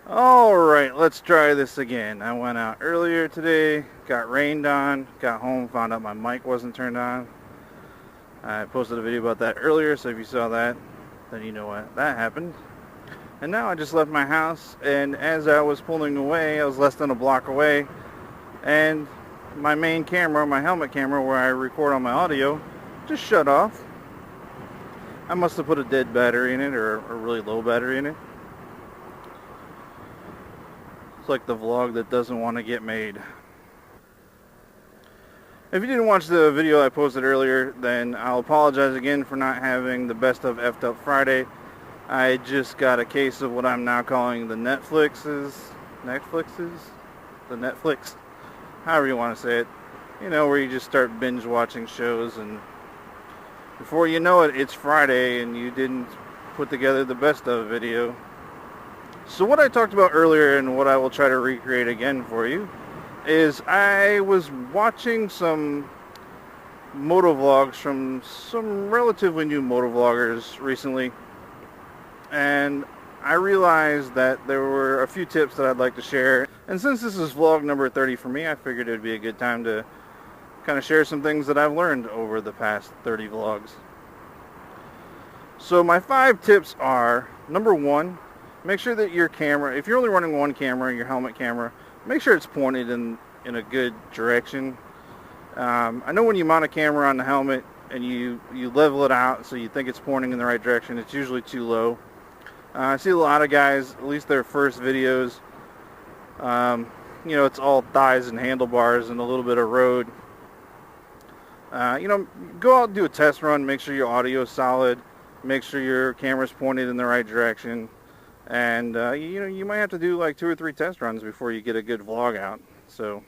Alright, let's try this again. I went out earlier today, got rained on, got home, found out my mic wasn't turned on. I posted a video about that earlier, so if you saw that, then you know what that happened. And now I just left my house, and as I was pulling away, I was less than a block away, and my main camera, my helmet camera where I record all my audio, just shut off. I must have put a dead battery in it, or a really low battery in it. It's like the vlog that doesn't want to get made. If you didn't watch the video I posted earlier, then I'll apologize again for not having the best of Effed Up Friday. I just got a case of what I'm now calling the Netflix, however you want to say it. You know, where you just start binge watching shows, and before you know it, it's Friday and you didn't put together the best of video. So what I talked about earlier, and what I will try to recreate again for you, is I was watching some motovlogs from some relatively new motovloggers recently, and I realized that there were a few tips that I'd like to share. And since this is vlog number 30 for me, I figured it would be a good time to kind of share some things that I've learned over the past 30 vlogs. So my 5 tips are, number 1, make sure that your camera, if you're only running one camera, your helmet camera, make sure it's pointed in a good direction. I know when you mount a camera on the helmet and you level it out so you think it's pointing in the right direction, it's usually too low. I see a lot of guys, at least their first videos, you know, it's all thighs and handlebars and a little bit of road. You know, go out and do a test run, make sure your audio is solid, make sure your camera's pointed in the right direction. And you know, you might have to do like 2 or 3 test runs before you get a good vlog out. So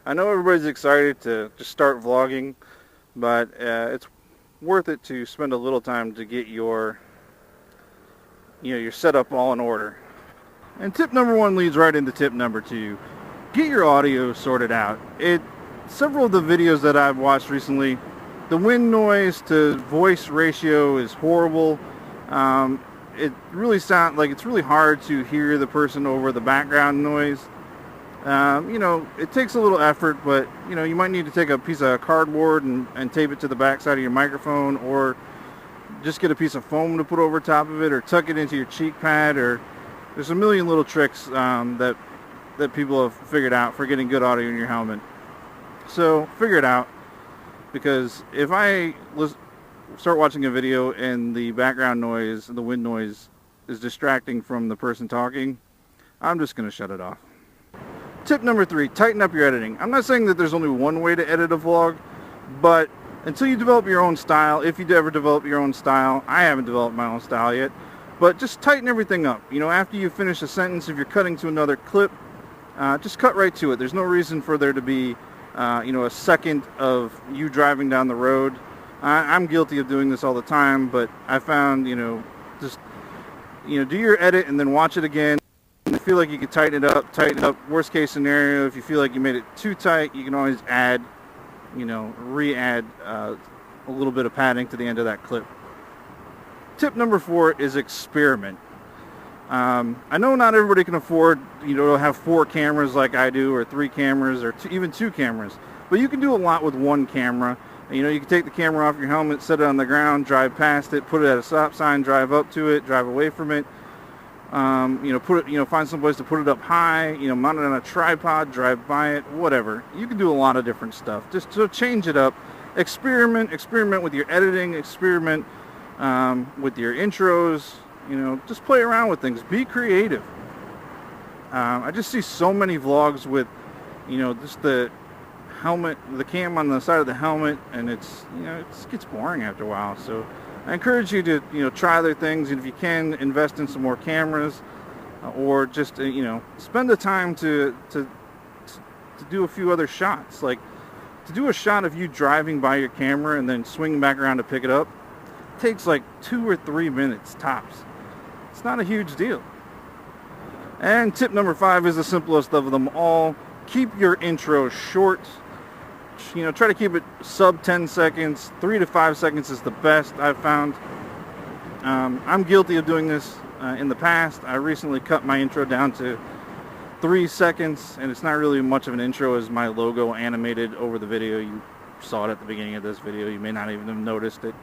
I know everybody's excited to just start vlogging, but it's worth it to spend a little time to get your setup all in order. And tip number 1 leads right into tip number 2. Get your audio sorted out. Several of the videos that I've watched recently, the wind noise to voice ratio is horrible. It really sounds like it's really hard to hear the person over the background noise. You know, it takes a little effort, but you know, you might need to take a piece of cardboard and tape it to the back side of your microphone, or just get a piece of foam to put over top of it, or tuck it into your cheek pad, or there's a million little tricks that people have figured out for getting good audio in your helmet. So figure it out, because if I start watching a video and the background noise and the wind noise is distracting from the person talking, I'm just going to shut it off. Tip number 3, tighten up your editing. I'm not saying that there's only one way to edit a vlog, but until you develop your own style, if you ever develop your own style, I haven't developed my own style yet, but just tighten everything up. You know, after you finish a sentence, if you're cutting to another clip, just cut right to it. There's no reason for there to be you know, a second of you driving down the road. I'm guilty of doing this all the time, but I found, you know, just, you know, do your edit and then watch it again. If you feel like you can tighten it up. Worst case scenario, if you feel like you made it too tight, you can always add, you know, re-add a little bit of padding to the end of that clip. Tip number 4 is experiment. I know not everybody can afford, you know, to have 4 cameras like I do, or 3 cameras, or even 2 cameras, but you can do a lot with one camera. You know, you can take the camera off your helmet, set it on the ground, drive past it, put it at a stop sign, drive up to it, drive away from it. You know, put it, you know, find some place to put it up high, you know, mount it on a tripod, drive by it, whatever. You can do a lot of different stuff. Just to change it up, experiment with your editing, experiment with your intros. You know, just play around with things. Be creative. I just see so many vlogs with, you know, just the helmet, the cam on the side of the helmet, and it's, you know, it gets boring after a while. So I encourage you to, you know, try other things, and if you can, invest in some more cameras, or just, you know, spend the time to do a few other shots. Like, to do a shot of you driving by your camera and then swinging back around to pick it up takes like 2 or 3 minutes tops. It's not a huge deal. And tip number 5 is the simplest of them all. Keep your intro short. You know, try to keep it sub 10 seconds. 3 to 5 seconds is the best I've found. I'm guilty of doing this in the past. I recently cut my intro down to 3 seconds, and it's not really much of an intro as my logo animated over the video. You saw it at the beginning of this video. You may not even have noticed it.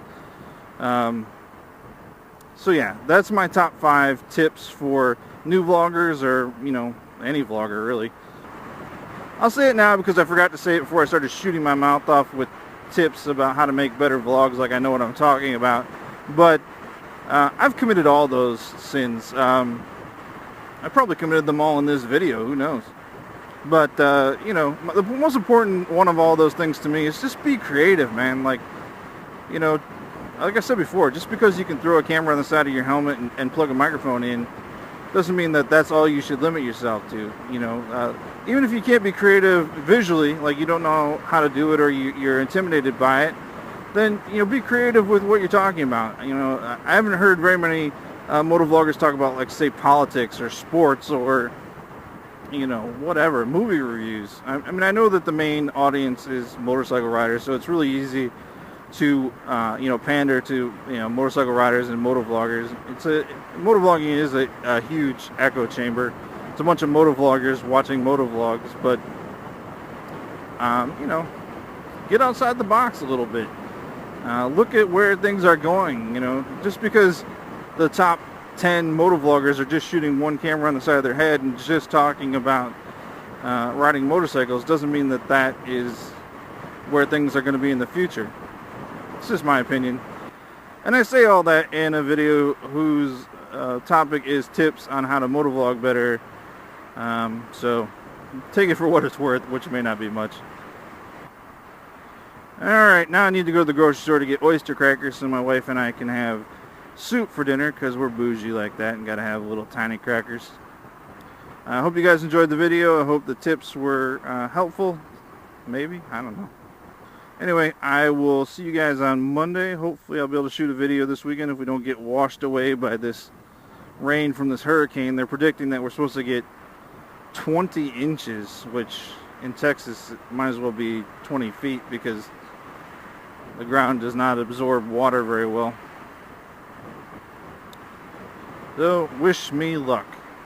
So yeah, that's my top 5 tips for new vloggers, or any vlogger really. I'll say it now because I forgot to say it before I started shooting my mouth off with tips about how to make better vlogs like I know what I'm talking about. But I've committed all those sins. I probably committed them all in this video, who knows. But the most important one of all those things to me is just be creative, man. Like I said before, just because you can throw a camera on the side of your helmet and plug a microphone in doesn't mean that that's all you should limit yourself to. Even if you can't be creative visually, like you don't know how to do it, or you're intimidated by it, then be creative with what you're talking about. I haven't heard very many motovloggers talk about, like, say, politics or sports or whatever, movie reviews. I mean, I know that the main audience is motorcycle riders, so it's really easy to pander to motorcycle riders and motovloggers. Motovlogging is a huge echo chamber. It's a bunch of motovloggers watching motovlogs, but get outside the box a little bit. Look at where things are going. Just because the top 10 motovloggers are just shooting one camera on the side of their head and just talking about riding motorcycles doesn't mean that that is where things are going to be in the future. It's just my opinion. And I say all that in a video whose topic is tips on how to motovlog better. So take it for what it's worth, which may not be much. Alright, now I need to go to the grocery store to get oyster crackers so my wife and I can have soup for dinner, because we're bougie like that and gotta have little tiny crackers. I hope you guys enjoyed the video. I hope the tips were helpful. Maybe, I don't know. Anyway, I will see you guys on Monday. Hopefully I'll be able to shoot a video this weekend if we don't get washed away by this rain from this hurricane. They're predicting that we're supposed to get 20 inches, which in Texas it might as well be 20 feet because the ground does not absorb water very well. So, wish me luck.